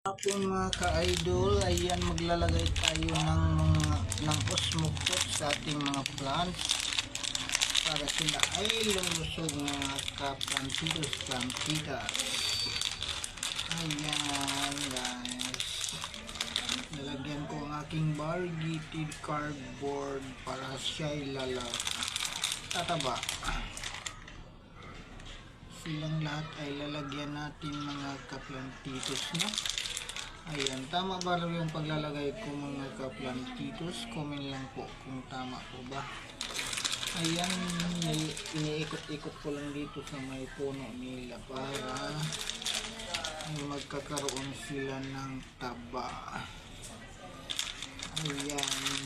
Po mga ka-idol, ayan maglalagay tayo ng osmocot sa ating mga plants para sila ay lulusog mga ka-plantitas. Ayan guys, nalagyan ko ang aking variegated cardboard para siya ay tataba. Silang lahat ay lalagyan natin mga ka-plantitos na. Ayan, tama ba yung paglalagay ko mga ka-plantitos? Comment lang po kung tama po ba. Ayan, iniikot-ikot ko lang dito sa may puno nila para magkakaroon sila ng taba. Ayan.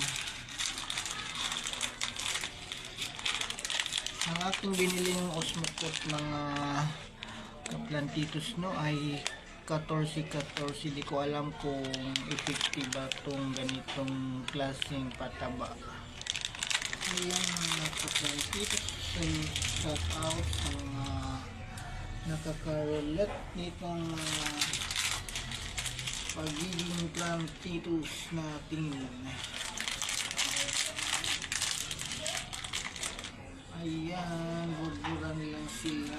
Ang aking biniling osmocot mga ka-plantitos no ay 14-14, di ko alam kung effective ba itong ganitong klaseng pataba. Ayan mga ka-plantitos, shout out sa mga nakaka-relate nitong pagiging plantitos natin. Ayan, burburan lang sila.